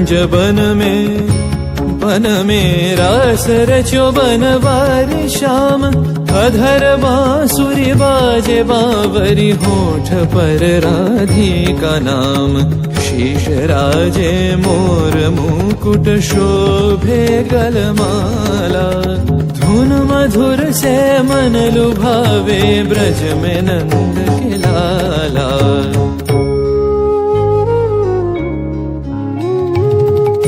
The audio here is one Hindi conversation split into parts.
कुंज बन में रास रचो बनवारी श्याम। अधर बांसुरी बाजे बावरी होठ पर राधिका नाम। शीश राजे मोर मुकुट शोभे गलमाला। धुन मधुर से मन लुभावे ब्रज में नंद के लाला।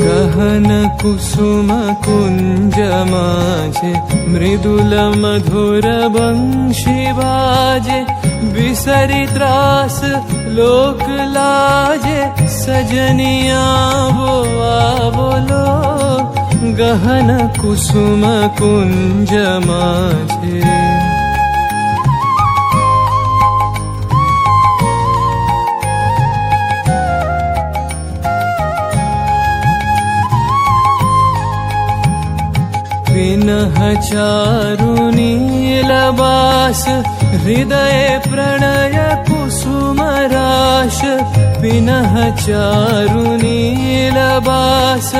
गहन कुसुम कुंज माझे मृदुल मधुर बंशी बाजे। बिसरी त्रास लोक लाजे सजनिया वो बोलो। गहन कुसुम कुंज माझे पिनह चारु नीलबास। हृदय प्रणय कुसुम राश। पिनह चारु नीलबास।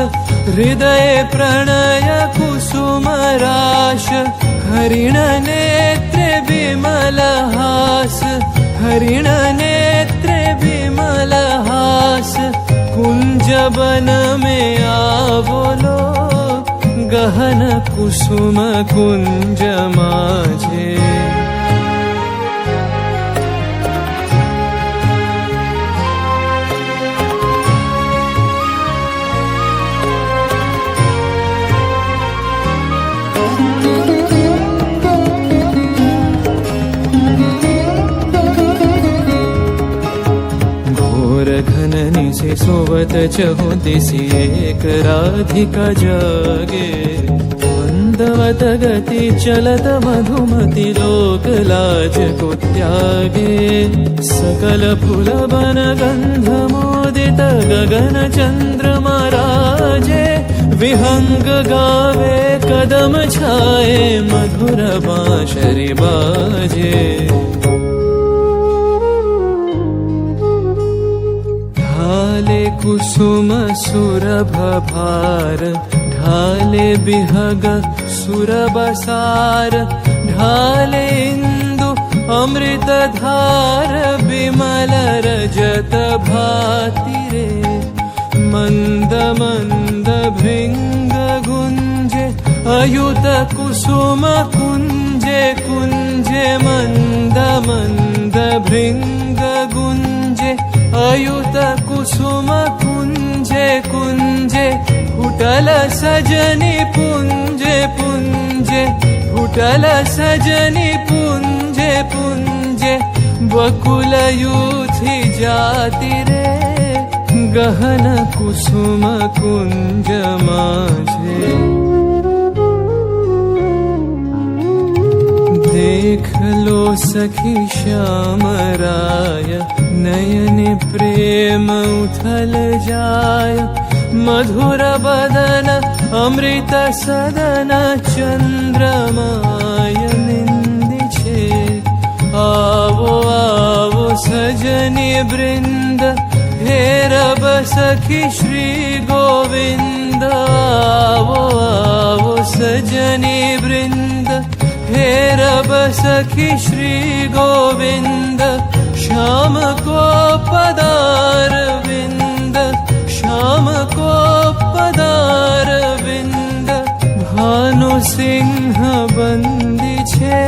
हृदय प्रणय कुसुम राश। हरिण नेत्रे विमल हास। हरिण नेत्रे विमल हास। कुंज बन में आवलो। गहन कुसुम कुंज माझे घननी से सोवत चहु दिसी एक राधिका जागे। मंदवत गति चलत मधुमति लोक लाज को त्यागे। सकल फूल बन गंध मोदित गगन चंद्रमा राजे। विहंग गावे कदम छाए मधुर बांशरी बाजे। ढाले कुसुम सुरभ भार। ढाले बिहग सुरबसार। ढाले इंदु अमृत धार। विमल रजत भाति रे। मंद मंद भृंग गुंजे। अयुत कुसुम कुंजे कुंजे। मंद मंद भृंग गुंजे। अयुत कुसुम कुंजे कुंजे। फुटल सजनी पुंजे पुंजे। फुटल सजनी पुंजे पुंजे। बकुल यूथी जाति रे। गहन कुसुम कुंज माझे देख लो सखी श्याम राय। नयन प्रेम उथल जाय। मधुर बदन अमृत सदन चंद्रमाय निंदी छे। आवो आवो सजनी वृंद। हेरब सखी श्री गोविंद। आवो आवो सजनी वृंद। हेरब सखी श्री गोविंद। श्याम को पदार विंद। श्याम को पदार विंद। भानु सिंह बंदी छे।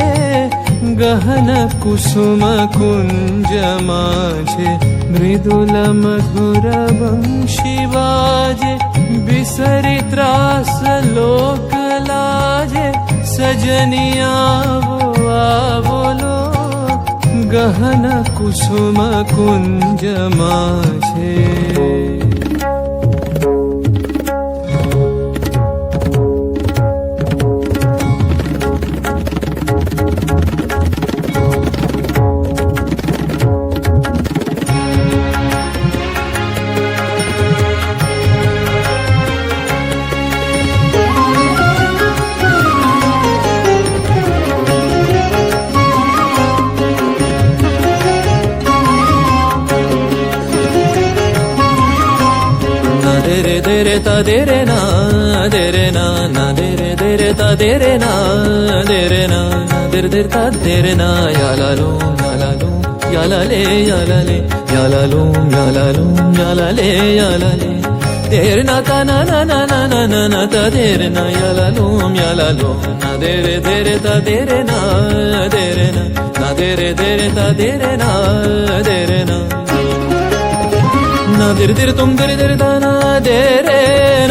गहन कुसुम कुंज माझे। मृदुल मधुर बंशी बाजे। बिसरी त्रास लोक लाजे। सजनिया वो बोलो। गहन कुसुम कुंज माझे de re ta de re na de re ta de re na de re na ta de re na ya la lo ya la le ya la le ya la lo ya la lo ya la le ya la le de re na ta na ta de re na ya la lo na de re ta de re na de re na de re ta de re na de re na na dir dir tum dir dir ta na de re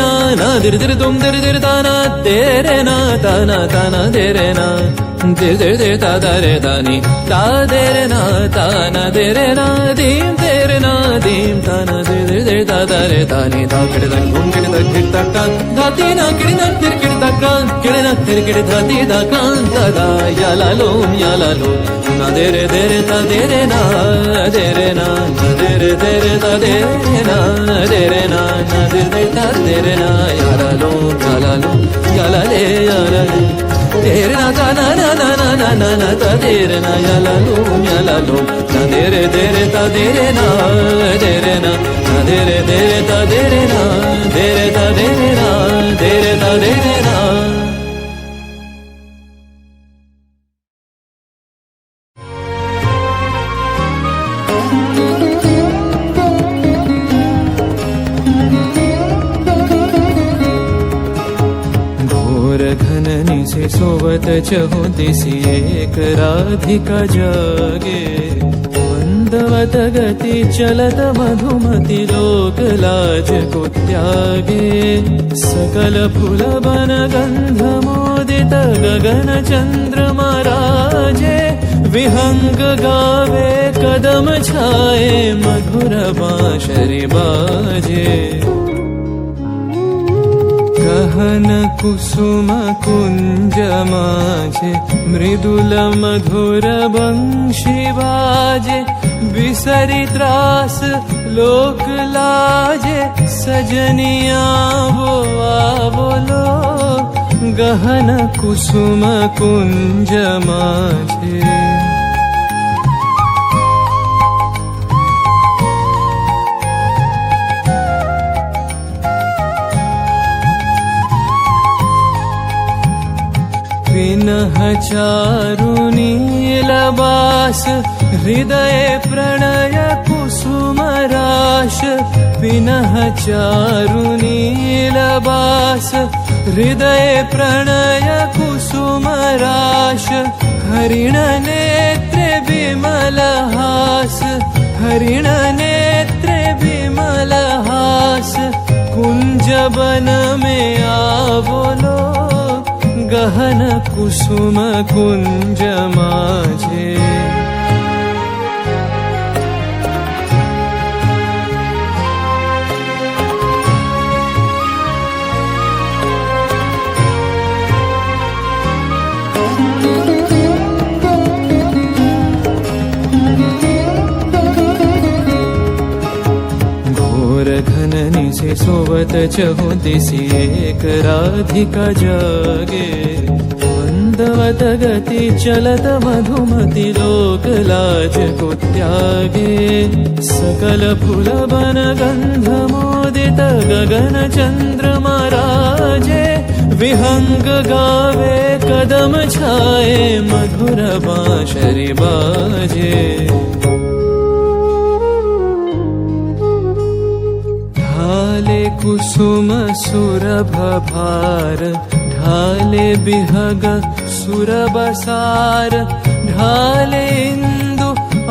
na dir dir tum dir dir ta na de re na ta na de re na dir dir dir ta da re da ni ta de re na ta na de re na dim de re na dim ta na dir dir dir ta da re da ni ta kid da gum kid da kid ta kan da ti na kid na tir kid da kan kid na tir kid da ti da kan da da ya la lo na de re ta de re na de re na de re ta de re na de re na de re ta de re na ya la lo ya la le ya la le de re na ta na ta de re na ya la lo na de re ta de re na de re na de re ta de re na de re ta de re na de re ta de re na से सोवत चहु दिसि एक राधिका जागे मंदवत गति चलत मधुमति लोक लाज को त्यागे सकल फूल बन गंध मोदित गगन चंद्रमा राजे विहंग गावे कदम छाए मधुर बांसुरी बाजे गहन कुसुम कुंज माझे मृदुल मधुर बंशी बाजे बिसरी त्रास लोक लाजे सजनिया वो आवलो गहन कुसुम कुंज माझे विनह चारु नीलबास हृदय प्रणय कुसुम राश विनह चारु नीलबास हृदय प्रणय कुसुम राश हरिण नेत्र विमल हास हरिण नेत्र विमल हास कुंज वन में आवलो गहन कुसुम कुंज माझे घननी से सोवत चहु दिसि एक राधिका जागे मंदवत गति चलत मधुमति लोक लाज को त्यागे सकल फूल बन गंध मोदित गगन चंद्रमा राजे विहंग गावे कदम छाए मधुर बांसुरी बाजे ढाले कुसुम सुरभ भार ढाले बिहग सुरबसार ढाले इंदु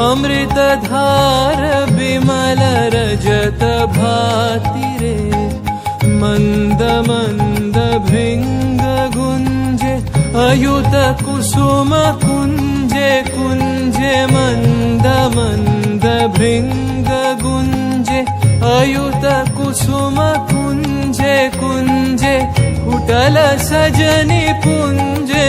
अमृत धार बिमल रजत भाति रे मंद मंद भृंग गुंजे अयुत कुसुम कुंजे कुंजे मंद मंद भृंग गुंजे अयुत कुसुम कुंजे कुंजे फुटल सजनी पुंजे